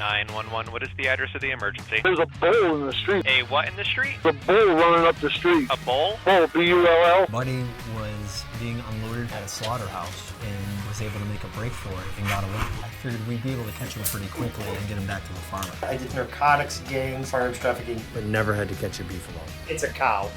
911, what is the address of the emergency? There's a bull in the street. A what in the street? A bull running up the street. A bull? Bull, B-U-L-L. Buddy was being unloaded at a slaughterhouse and was able to make a break for it and got away. I figured we'd be able to catch him pretty quickly and get him back to the farmer. I did narcotics, gangs, firearms trafficking, but never had to catch a beefalo. It's a cow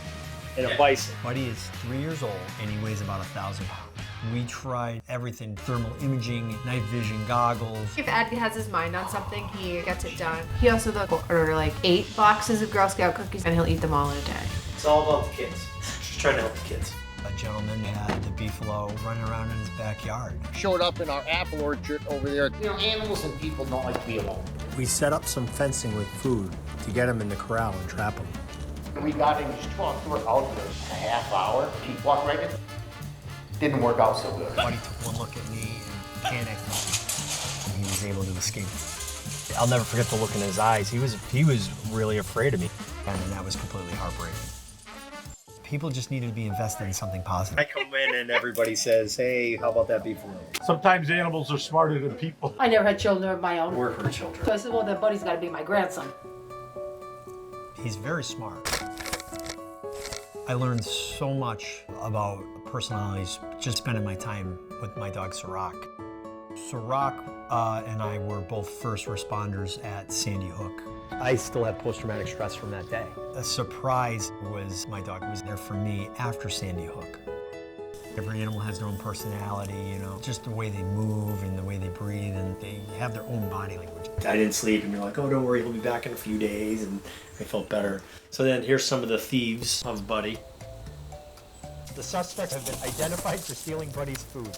and a bison. Buddy is 3 years old and he weighs about 1,000 pounds. We tried everything, thermal imaging, night vision goggles. If Ed has his mind on something, he gets it done. He also does order like 8 boxes of Girl Scout cookies and he'll eat them all in a day. It's all about the kids. Just trying to help the kids. A gentleman had the beefalo running around in his backyard. Showed up in our apple orchard over there. You know, animals and people don't like to be alone. We set up some fencing with food to get them in the corral and trap them. We got him, just walked out for a half hour. He walked right in. Didn't work out so good. Buddy took one look at me and panicked, and he was able to escape. I'll never forget the look in his eyes. He was really afraid of me. And that was completely heartbreaking. People just needed to be invested in something positive. I come in and everybody says, hey, how about that beefalo? Sometimes animals are smarter than people. I never had children of my own. We're her children. So I said, well, that Buddy's got to be my grandson. He's very smart. I learned so much about personalities just spending my time with my dog, Sirach. Sirach and I were both first responders at Sandy Hook. I still have post-traumatic stress from that day. A surprise was my dog was there for me after Sandy Hook. Every animal has their own personality, you know, just the way they move and the way they breathe, and they have their own body language. I didn't sleep, and you're like, oh, don't worry, he'll be back in a few days, and I felt better. So then here's some of the thieves of Buddy. The suspects have been identified for stealing Buddy's food.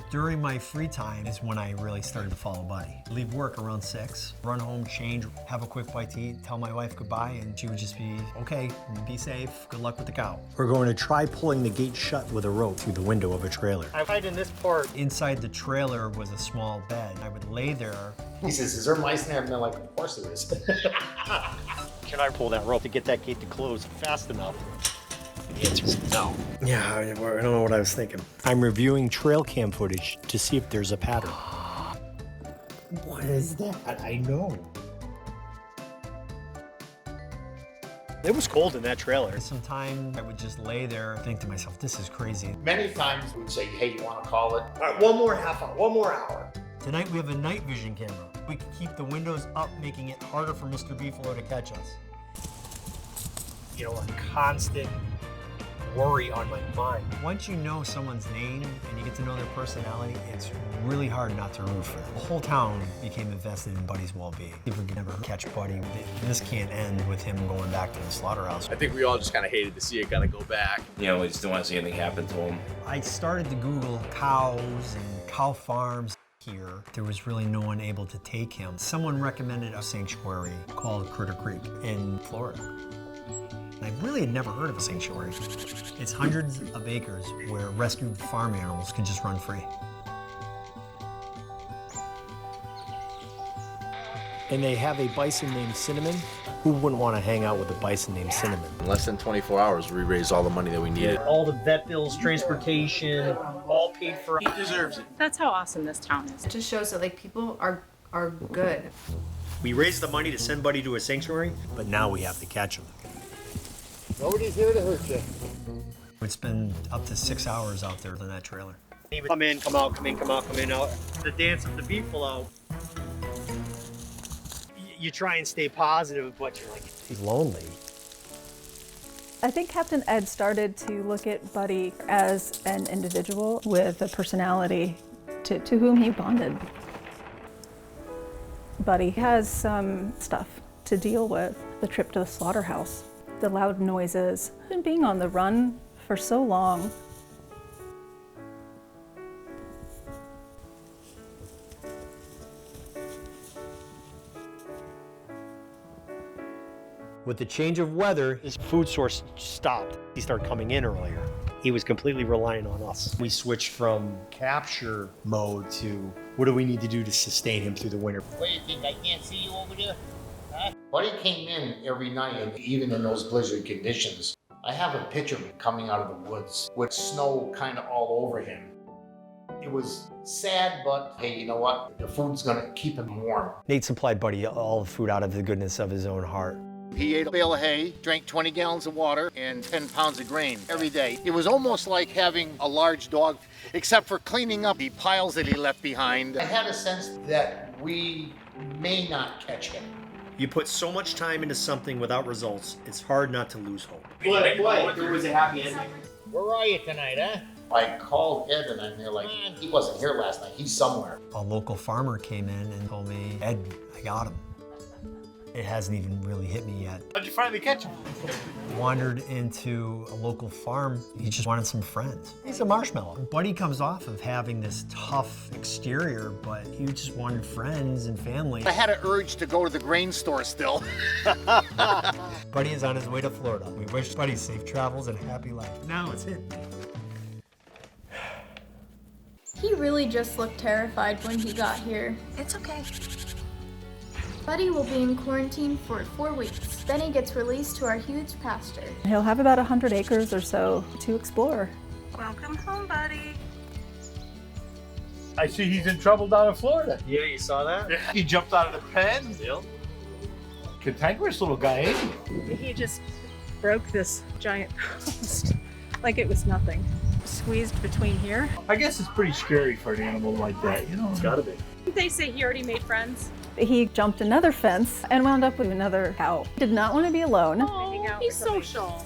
During my free time is when I really started to follow Buddy. Leave work around 6, run home, change, have a quick bite to eat, tell my wife goodbye, and she would just be, okay, be safe, good luck with the cow. We're going to try pulling the gate shut with a rope through the window of a trailer. I hide in this part. Inside the trailer was a small bed. I would lay there. He says, is there mice in there? And they're like, of course there is. Can I pull that rope to get that gate to close fast enough? The answer is no. Yeah, I don't know what I was thinking. I'm reviewing trail cam footage to see if there's a pattern. What is that? I know. It was cold in that trailer. Sometimes I would just lay there and think to myself, this is crazy. Many times we'd say, hey, you want to call it? All right, one more half hour, one more hour. Tonight we have a night vision camera. We can keep the windows up, making it harder for Mr. Beefalo to catch us. You know, a constant worry on my mind. Once you know someone's name and you get to know their personality, it's really hard not to root for them. The whole town became invested in Buddy's well-being. If we could never catch Buddy, this can't end with him going back to the slaughterhouse. I think we all just kind of hated to see it kind of go back. You know, we just didn't want to see anything happen to him. I started to Google cows and cow farms. Here, there was really no one able to take him. Someone recommended a sanctuary called Critter Creek in Florida. I really had never heard of a sanctuary. It's hundreds of acres where rescued farm animals can just run free. And they have a bison named Cinnamon. Who wouldn't want to hang out with a bison named Cinnamon? In less than 24 hours, we raised all the money that we needed. All the vet bills, transportation, all paid for. He deserves it. That's how awesome this town is. It just shows that like people are good. We raised the money to send Buddy to a sanctuary, but now we have to catch him. Nobody's here to hurt you. It's been up to 6 hours out there in that trailer. He would come in, come out, come in, come out, come in, out. The dance of the beefalo. You try and stay positive, but you're like, he's lonely. I think Captain Ed started to look at Buddy as an individual with a personality to whom he bonded. Buddy has some stuff to deal with. The trip to the slaughterhouse, the loud noises, and being on the run for so long. With the change of weather, his food source stopped. He started coming in earlier. He was completely reliant on us. We switched from capture mode to what do we need to do to sustain him through the winter? What do you think, I can't see you over there? Huh? Buddy came in every night, and even in those blizzard conditions. I have a picture of him coming out of the woods with snow kind of all over him. It was sad, but hey, you know what? The food's gonna keep him warm. Nate supplied Buddy all the food out of the goodness of his own heart. He ate a bale of hay, drank 20 gallons of water, and 10 pounds of grain every day. It was almost like having a large dog, except for cleaning up the piles that he left behind. I had a sense that we may not catch him. You put so much time into something without results, it's hard not to lose hope. But there was a happy ending. Where are you tonight, huh? I called Ed and they're like, he wasn't here last night, he's somewhere. A local farmer came in and told me, Ed, I got him. It hasn't even really hit me yet. How'd you finally catch him? Wandered into a local farm. He just wanted some friends. He's a marshmallow. Buddy comes off of having this tough exterior, but he just wanted friends and family. I had an urge to go to the grain store still. Buddy is on his way to Florida. We wish Buddy safe travels and a happy life. Now it's hit. He really just looked terrified when he got here. It's okay. Buddy will be in quarantine for 4 weeks. Then he gets released to our huge pasture. He'll have about 100 acres or so to explore. Welcome home, buddy. I see he's in trouble down in Florida. Yeah, you saw that? He jumped out of the pen. Yep. Cantankerous little guy, ain't he? He just broke this giant post like it was nothing. Squeezed between here. I guess it's pretty scary for an animal like that, you know? It's gotta be. They say he already made friends. He jumped another fence and wound up with another cow. Did not want to be alone. Oh, he's social.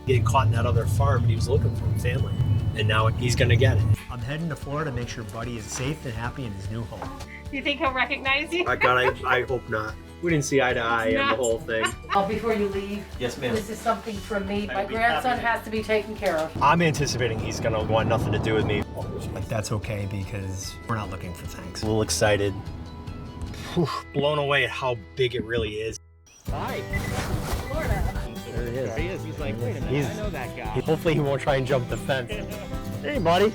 Getting caught in that other farm, and he was looking for family. And now he's gonna get it. I'm heading to Florida to make sure Buddy is safe and happy in his new home. Do you think he'll recognize you? I hope not. We didn't see eye to eye on the whole thing. Before you leave, Yes, ma'am. this is something from me. My grandson has to be taken care of. I'm anticipating he's gonna want nothing to do with me. But that's okay because we're not looking for thanks. A little excited. Whew, blown away at how big it really is. Hi. Florida. There he is. There he is. He's like, wait a minute, I know that guy. Hopefully he won't try and jump the fence. Hey, buddy.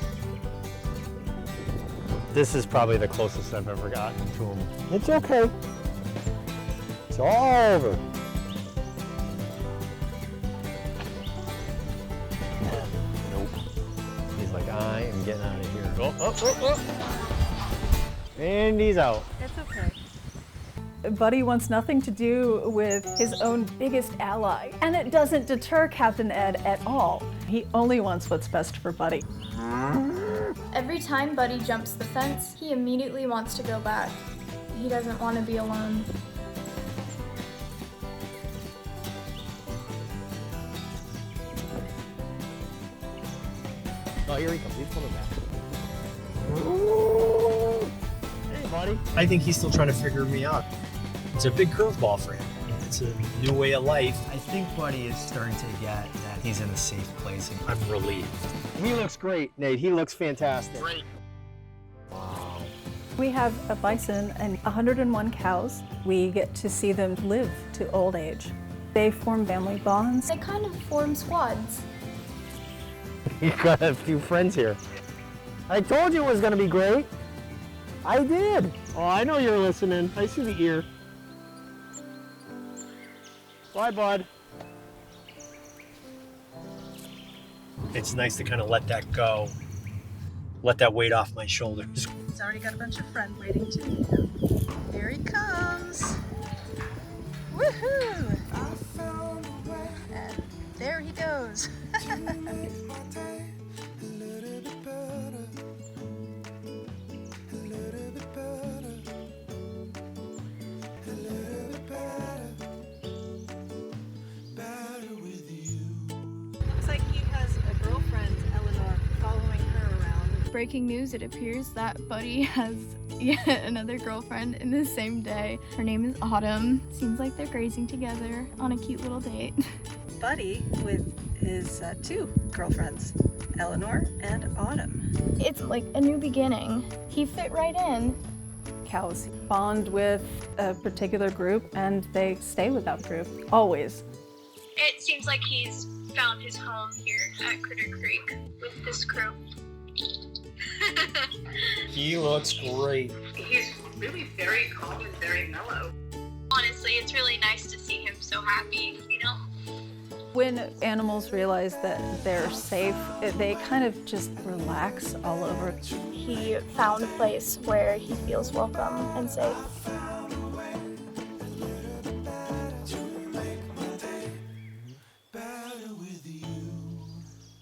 This is probably the closest I've ever gotten to him. It's okay. It's all over. Nope. He's like, I am getting out of here. Oh. And he's out. It's okay. Buddy wants nothing to do with his own biggest ally, and it doesn't deter Captain Ed at all. He only wants what's best for Buddy. Every time Buddy jumps the fence, he immediately wants to go back. He doesn't want to be alone. Oh, here he comes. He's coming back. Hey, buddy. I think he's still trying to figure me out. It's a big curveball for him. It's a new way of life. I think Buddy is starting to get that he's in a safe place. I'm relieved. He looks great, Nate. He looks fantastic. Great. Wow. We have a bison and 101 cows. We get to see them live to old age. They form family bonds. They kind of form squads. You've got a few friends here. I told you it was going to be great. I did. Oh, I know you're listening. I see the ear. Bye, bud. It's nice to kind of let that go. Let that weight off my shoulders. He's already got a bunch of friends waiting to meet him. Here he comes. Woohoo! And there he goes. Looks like he has a girlfriend, Eleanor, following her around. Breaking news, it appears that Buddy has yet another girlfriend in the same day. Her name is Autumn. Seems like they're grazing together on a cute little date. Buddy with his two girlfriends, Eleanor and Autumn. It's like a new beginning. He fit right in. Cows bond with a particular group and they stay with that group, always. It seems like he's found his home here at Critter Creek with this crew. He looks great. He's really very calm and very mellow. Honestly, it's really nice to see him so happy, you know? When animals realize that they're safe, they kind of just relax all over. He found a place where he feels welcome and safe.